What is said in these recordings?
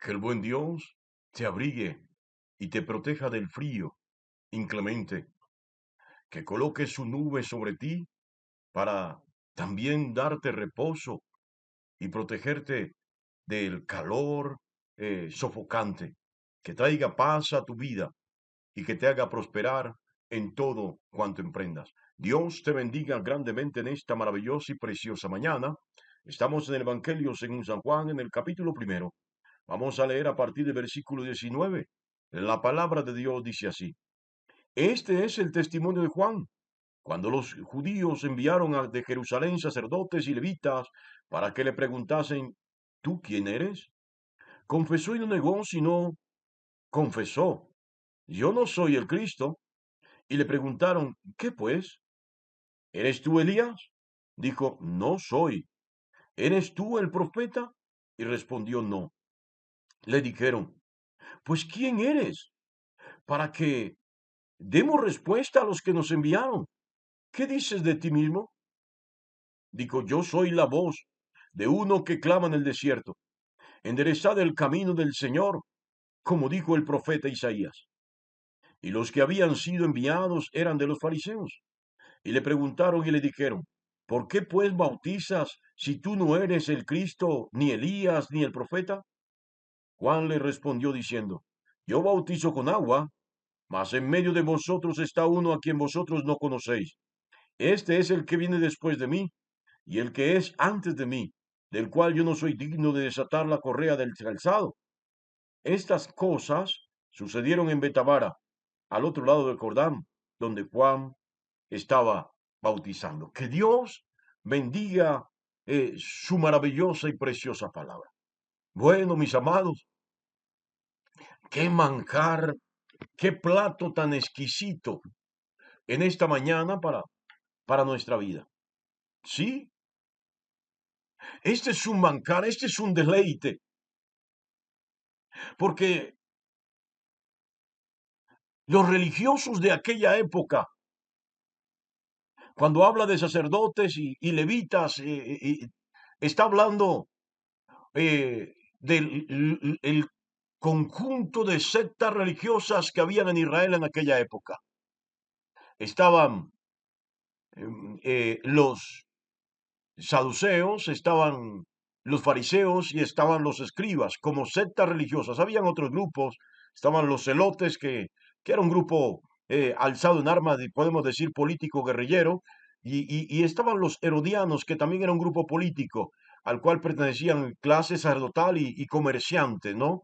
Que el buen Dios te abrigue y te proteja del frío inclemente, que coloque su nube sobre ti para también darte reposo y protegerte del calor sofocante, que traiga paz a tu vida y que te haga prosperar en todo cuanto emprendas. Dios te bendiga grandemente en esta maravillosa y preciosa mañana. Estamos en el Evangelio según San Juan, en el capítulo primero. Vamos a leer a partir del versículo 19. La palabra de Dios dice así. Este es el testimonio de Juan, cuando los judíos enviaron de Jerusalén sacerdotes y levitas para que le preguntasen, ¿tú quién eres? Confesó y no negó, sino confesó, yo no soy el Cristo. Y le preguntaron, ¿qué pues? ¿Eres tú Elías? Dijo, no soy. ¿Eres tú el profeta? Y respondió, no. Le dijeron, pues ¿quién eres? Para que demos respuesta a los que nos enviaron. ¿Qué dices de ti mismo? Dijo, yo soy la voz de uno que clama en el desierto. Enderezad el camino del Señor, como dijo el profeta Isaías. Y los que habían sido enviados eran de los fariseos. Y le preguntaron y le dijeron, ¿por qué pues bautizas si tú no eres el Cristo, ni Elías, ni el profeta? Juan le respondió diciendo, yo bautizo con agua, mas en medio de vosotros está uno a quien vosotros no conocéis. Este es el que viene después de mí, y el que es antes de mí, del cual yo no soy digno de desatar la correa del calzado. Estas cosas sucedieron en Betabara, al otro lado del Jordán, donde Juan estaba bautizando. Que Dios bendiga su maravillosa y preciosa palabra. Bueno, mis amados, qué manjar, qué plato tan exquisito en esta mañana para nuestra vida. Sí, este es un manjar, este es un deleite, porque los religiosos de aquella época, cuando habla de sacerdotes y levitas, está hablando del el conjunto de sectas religiosas que habían en Israel en aquella época. Estaban los saduceos, estaban los fariseos y estaban los escribas como sectas religiosas. Habían otros grupos, estaban los celotes, que era un grupo alzado en armas, podemos decir político guerrillero, y estaban los herodianos, que también era un grupo político, al cual pertenecían clase sacerdotal y comerciante, ¿no?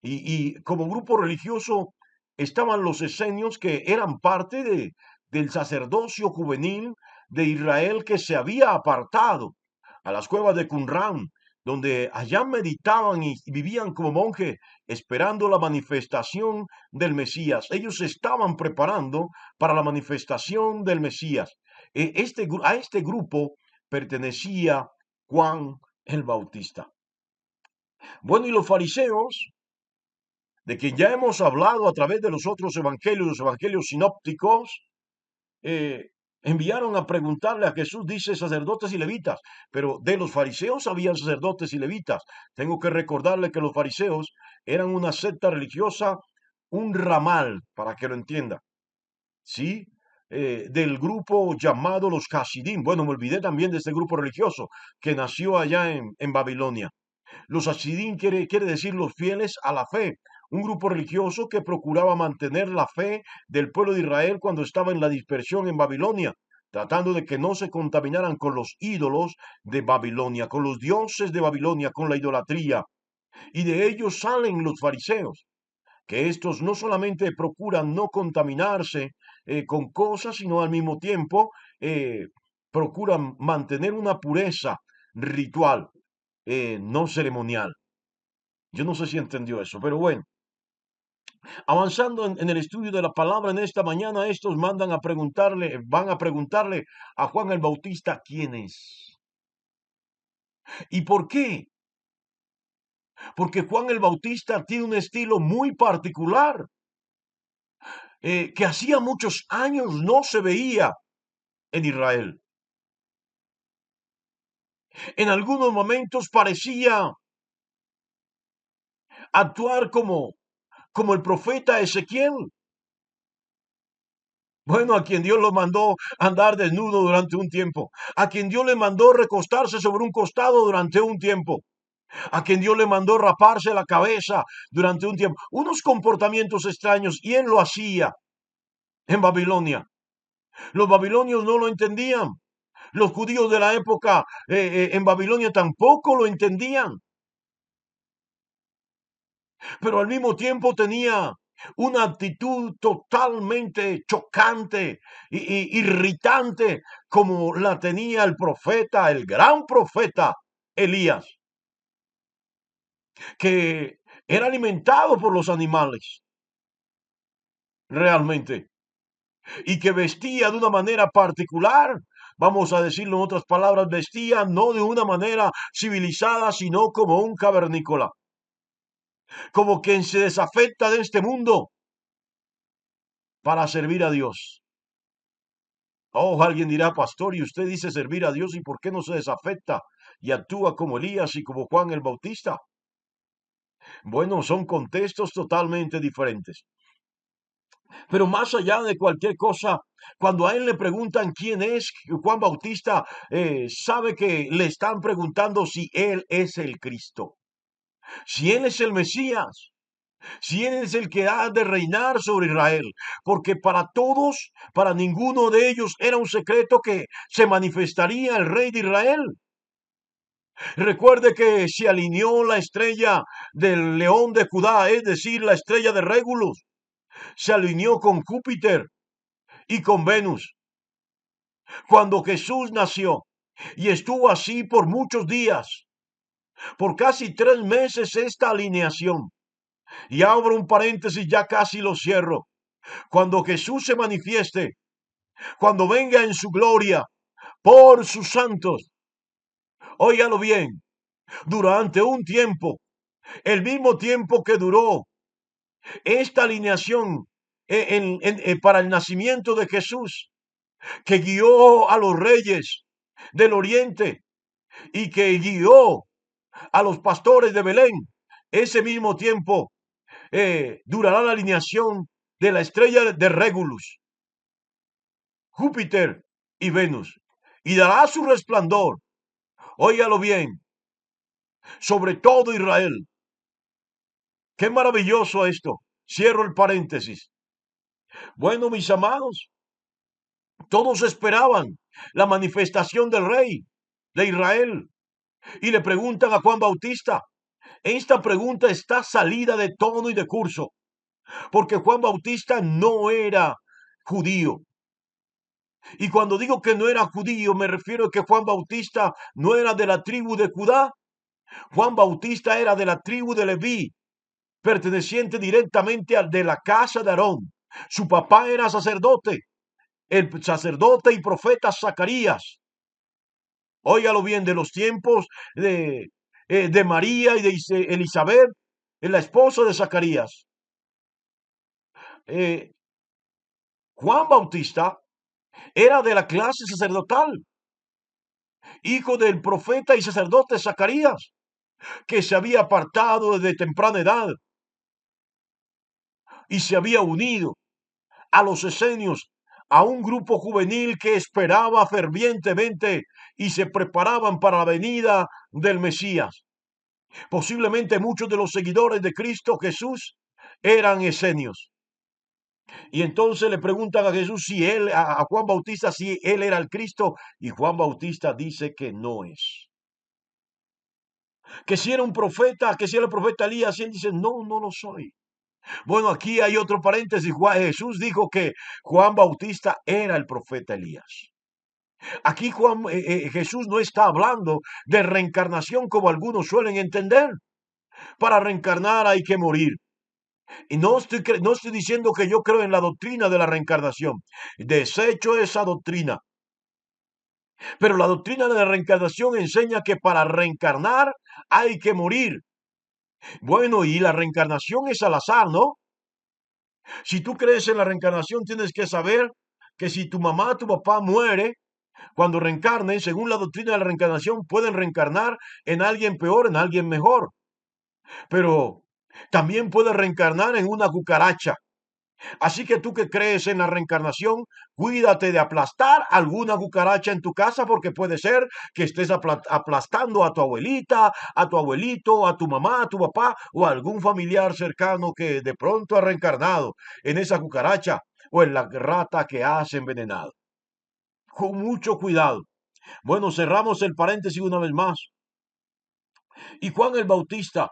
Y como grupo religioso estaban los esenios, que eran parte del sacerdocio juvenil de Israel, que se había apartado a las cuevas de Qumran, donde allá meditaban y vivían como monjes esperando la manifestación del Mesías. Ellos se estaban preparando para la manifestación del Mesías. A este grupo pertenecía Juan el Bautista. Bueno, y los fariseos, de quien ya hemos hablado a través de los otros evangelios, los evangelios sinópticos, eh, enviaron a preguntarle a Jesús, dice sacerdotes y levitas, pero de los fariseos habían sacerdotes y levitas. Tengo que recordarle que los fariseos eran una secta religiosa, un ramal, para que lo entienda, ¿sí? Del grupo llamado los Hasidim. Bueno, me olvidé también de este grupo religioso que nació allá en Babilonia. Los Hasidim quiere decir los fieles a la fe, un grupo religioso que procuraba mantener la fe del pueblo de Israel cuando estaba en la dispersión en Babilonia, tratando de que no se contaminaran con los ídolos de Babilonia, con los dioses de Babilonia, con la idolatría. Y de ellos salen los fariseos, que estos no solamente procuran no contaminarse con cosas, sino al mismo tiempo procuran mantener una pureza ritual, no ceremonial. Yo no sé si entendió eso, pero bueno, avanzando en el estudio de la palabra en esta mañana, estos van a preguntarle a Juan el Bautista quién es. ¿Y por qué? Porque Juan el Bautista tiene un estilo muy particular, que hacía muchos años no se veía en Israel. En algunos momentos parecía actuar como el profeta Ezequiel. Bueno, a quien Dios lo mandó andar desnudo durante un tiempo, a quien Dios le mandó recostarse sobre un costado durante un tiempo, a quien Dios le mandó raparse la cabeza durante un tiempo, unos comportamientos extraños, y él lo hacía en Babilonia. Los babilonios no lo entendían. Los judíos de la época en Babilonia tampoco lo entendían, pero al mismo tiempo tenía una actitud totalmente chocante y irritante como la tenía el profeta, el gran profeta Elías, que era alimentado por los animales realmente y que vestía de una manera particular. Vamos a decirlo en otras palabras, vestía no de una manera civilizada, sino como un cavernícola, como quien se desafecta de este mundo para servir a Dios. Oh, alguien dirá, pastor, y usted dice servir a Dios, ¿y por qué no se desafecta y actúa como Elías y como Juan el Bautista? Bueno, son contextos totalmente diferentes. Pero más allá de cualquier cosa, cuando a él le preguntan quién es Juan Bautista, sabe que le están preguntando si él es el Cristo, si él es el Mesías, si él es el que ha de reinar sobre Israel, porque para todos, para ninguno de ellos era un secreto que se manifestaría el rey de Israel. Recuerde que se alineó la estrella del león de Judá, es decir, la estrella de Regulus, se alineó con Júpiter y con Venus. Cuando Jesús nació y estuvo así por muchos días, por casi 3 meses esta alineación. Y abro un paréntesis, ya casi lo cierro. Cuando Jesús se manifieste, cuando venga en su gloria por sus santos, óigalo bien, durante un tiempo, el mismo tiempo que duró esta alineación para el nacimiento de Jesús, que guió a los reyes del oriente y que guió a los pastores de Belén, ese mismo tiempo durará la alineación de la estrella de Regulus, Júpiter y Venus, y dará su resplandor, óigalo bien, sobre todo Israel. Qué maravilloso esto. Cierro el paréntesis. Bueno, mis amados, todos esperaban la manifestación del rey de Israel y le preguntan a Juan Bautista. Esta pregunta está salida de tono y de curso, porque Juan Bautista no era judío. Y cuando digo que no era judío, me refiero a que Juan Bautista no era de la tribu de Judá. Juan Bautista era de la tribu de Leví, perteneciente directamente al de la casa de Aarón. Su papá era sacerdote, el sacerdote y profeta Zacarías. Óigalo bien, de los tiempos de María y de Elizabeth, la esposa de Zacarías. Eh, Juan Bautista era de la clase sacerdotal, hijo del profeta y sacerdote Zacarías, que se había apartado desde temprana edad y se había unido a los esenios, a un grupo juvenil que esperaba fervientemente y se preparaban para la venida del Mesías. Posiblemente muchos de los seguidores de Cristo Jesús eran esenios. Y entonces le preguntan a Jesús si él, a Juan Bautista, si él era el Cristo, y Juan Bautista dice que no es. Que si era un profeta, que si era el profeta Elías, y él dice, no, no lo soy. Bueno, aquí hay otro paréntesis. Jesús dijo que Juan Bautista era el profeta Elías. Aquí Jesús no está hablando de reencarnación como algunos suelen entender. Para reencarnar hay que morir. Y no estoy diciendo que yo creo en la doctrina de la reencarnación. Desecho esa doctrina. Pero la doctrina de la reencarnación enseña que para reencarnar hay que morir. Bueno, y la reencarnación es al azar, ¿no? Si tú crees en la reencarnación, tienes que saber que si tu mamá, tu papá muere, cuando reencarnen, según la doctrina de la reencarnación, pueden reencarnar en alguien peor, en alguien mejor. Pero también puede reencarnar en una cucaracha. Así que tú que crees en la reencarnación, cuídate de aplastar alguna cucaracha en tu casa porque puede ser que estés aplastando a tu abuelita, a tu abuelito, a tu mamá, a tu papá o a algún familiar cercano que de pronto ha reencarnado en esa cucaracha o en la rata que has envenenado. Con mucho cuidado. Bueno, cerramos el paréntesis una vez más. Y Juan el Bautista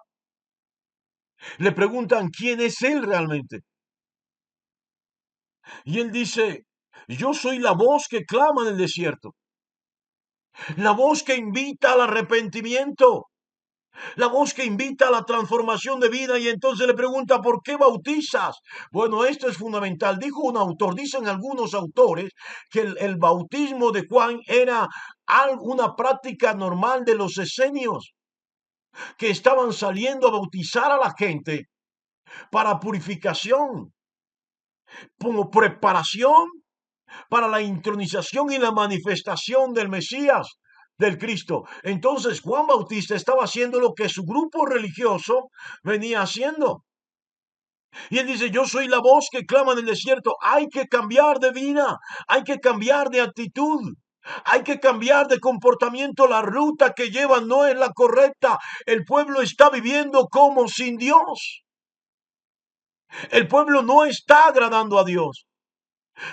le preguntan quién es él realmente. Y él dice, yo soy la voz que clama en el desierto, la voz que invita al arrepentimiento, la voz que invita a la transformación de vida. Y entonces le pregunta, ¿por qué bautizas? Bueno, esto es fundamental. Dijo un autor, dicen algunos autores, que el bautismo de Juan era una práctica normal de los esenios, que estaban saliendo a bautizar a la gente para purificación, como preparación para la intronización y la manifestación del Mesías, del Cristo. Entonces Juan Bautista estaba haciendo lo que su grupo religioso venía haciendo. Y él dice, yo soy la voz que clama en el desierto. Hay que cambiar de vida, hay que cambiar de actitud. Hay que cambiar de comportamiento. La ruta que llevan no es la correcta. El pueblo está viviendo como sin Dios. El pueblo no está agradando a Dios.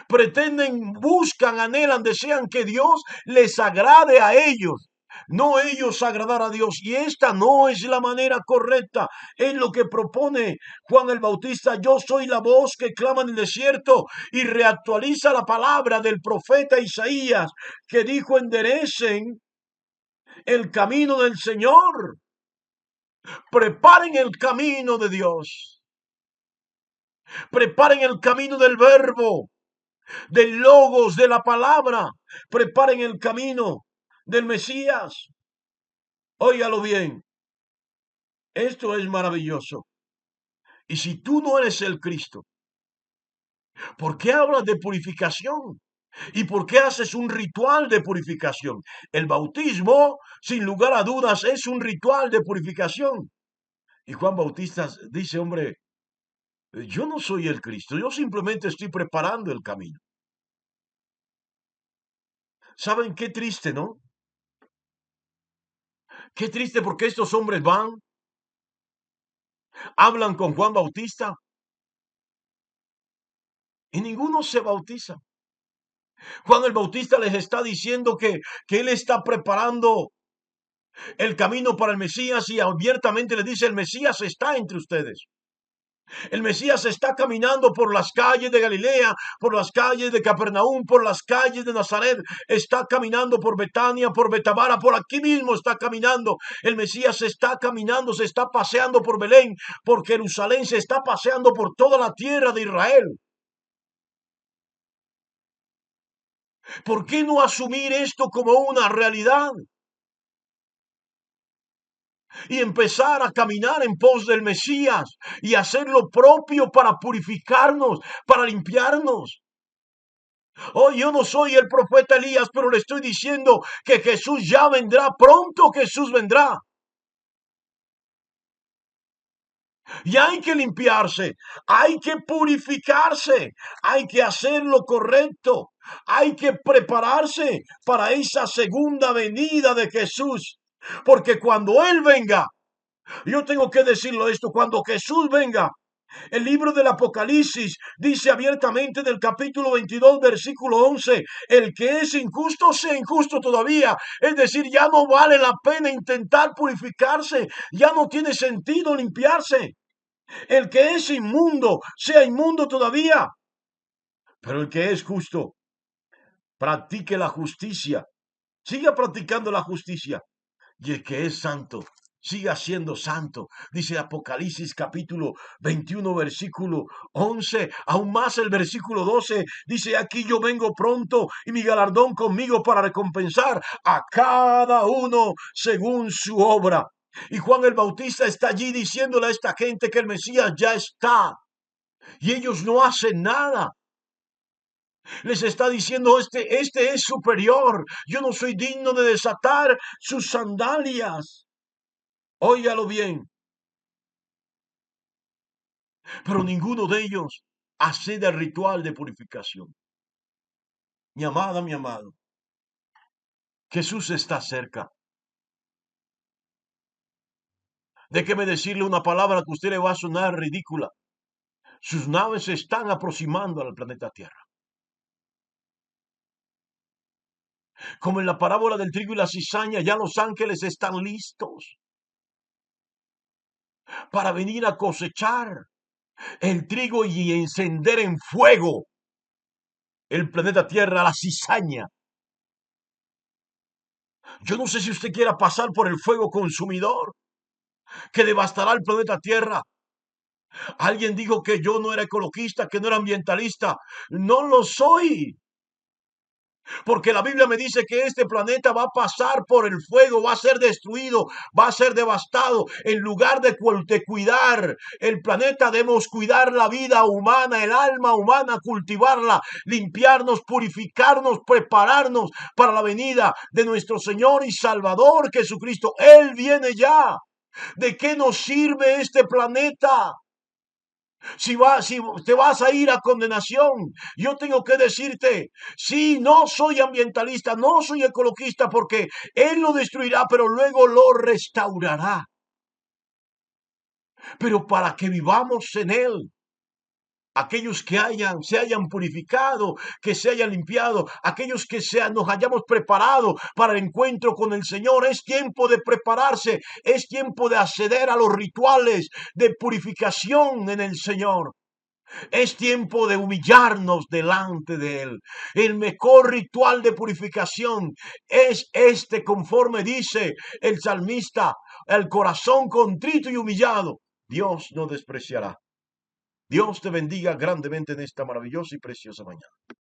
Pretenden, buscan, anhelan, desean que Dios les agrade a ellos, no ellos agradar a Dios. Y esta no es la manera correcta. Es lo que propone Juan el Bautista. Yo soy la voz que clama en el desierto, y reactualiza la palabra del profeta Isaías, que dijo, enderecen el camino del Señor, preparen el camino de Dios, preparen el camino del verbo, del logos, de la palabra. Preparen el camino del Mesías. Óigalo bien, esto es maravilloso. Y si tú no eres el Cristo, ¿por qué hablas de purificación? ¿Y por qué haces un ritual de purificación? El bautismo, sin lugar a dudas, es un ritual de purificación. Y Juan Bautista dice, hombre, yo no soy el Cristo, yo simplemente estoy preparando el camino. ¿Saben qué triste, no? Qué triste, porque estos hombres van, hablan con Juan Bautista y ninguno se bautiza. Juan el Bautista les está diciendo que él está preparando el camino para el Mesías, y abiertamente les dice, el Mesías está entre ustedes. El Mesías está caminando por las calles de Galilea, por las calles de Capernaum, por las calles de Nazaret. Está caminando por Betania, por Betabara, por aquí mismo está caminando. El Mesías está caminando, se está paseando por Belén, por Jerusalén, se está paseando por toda la tierra de Israel. ¿Por qué no asumir esto como una realidad y empezar a caminar en pos del Mesías y hacer lo propio para purificarnos, para limpiarnos? Oh, yo no soy el profeta Elías, pero le estoy diciendo que Jesús ya vendrá, pronto Jesús vendrá. Y hay que limpiarse, hay que purificarse, hay que hacer lo correcto, hay que prepararse para esa segunda venida de Jesús. Porque cuando Él venga, yo tengo que decirlo esto, cuando Jesús venga, el libro del Apocalipsis dice abiertamente del capítulo 22, versículo 11, el que es injusto sea injusto todavía. Es decir, ya no vale la pena intentar purificarse, ya no tiene sentido limpiarse. El que es inmundo sea inmundo todavía. Pero el que es justo, practique la justicia, siga practicando la justicia. Y el que es santo, siga siendo santo. Dice Apocalipsis capítulo 21, versículo 11. Aún más el versículo 12. Dice, aquí yo vengo pronto y mi galardón conmigo para recompensar a cada uno según su obra. Y Juan el Bautista está allí diciéndole a esta gente que el Mesías ya está. Y ellos no hacen nada. Les está diciendo, este es superior. Yo no soy digno de desatar sus sandalias. Óigalo bien. pero ninguno de ellos accede al ritual de purificación. Mi amada, mi amado, Jesús está cerca. Déjeme decirle una palabra que a usted le va a sonar ridícula. Sus naves se están aproximando al planeta Tierra. Como en la parábola del trigo y la cizaña, ya los ángeles están listos para venir a cosechar el trigo y encender en fuego el planeta Tierra, la cizaña. Yo no sé si usted quiera pasar por el fuego consumidor que devastará el planeta Tierra. Alguien dijo que yo no era ecologista, que no era ambientalista. No lo soy. Porque la Biblia me dice que este planeta va a pasar por el fuego, va a ser destruido, va a ser devastado. En lugar de cuidar el planeta, debemos cuidar la vida humana, el alma humana, cultivarla, limpiarnos, purificarnos, prepararnos para la venida de nuestro Señor y Salvador Jesucristo. Él viene ya. ¿De qué nos sirve este planeta? Si te vas a ir a condenación, yo tengo que decirte, sí, no soy ambientalista, no soy ecologista, porque Él lo destruirá, pero luego lo restaurará. Pero para que vivamos en Él, aquellos que se hayan purificado, que se hayan limpiado, aquellos que nos hayamos preparado para el encuentro con el Señor, es tiempo de prepararse, es tiempo de acceder a los rituales de purificación en el Señor. Es tiempo de humillarnos delante de Él. El mejor ritual de purificación es este, conforme dice el salmista, el corazón contrito y humillado. Dios no despreciará. Dios te bendiga grandemente en esta maravillosa y preciosa mañana.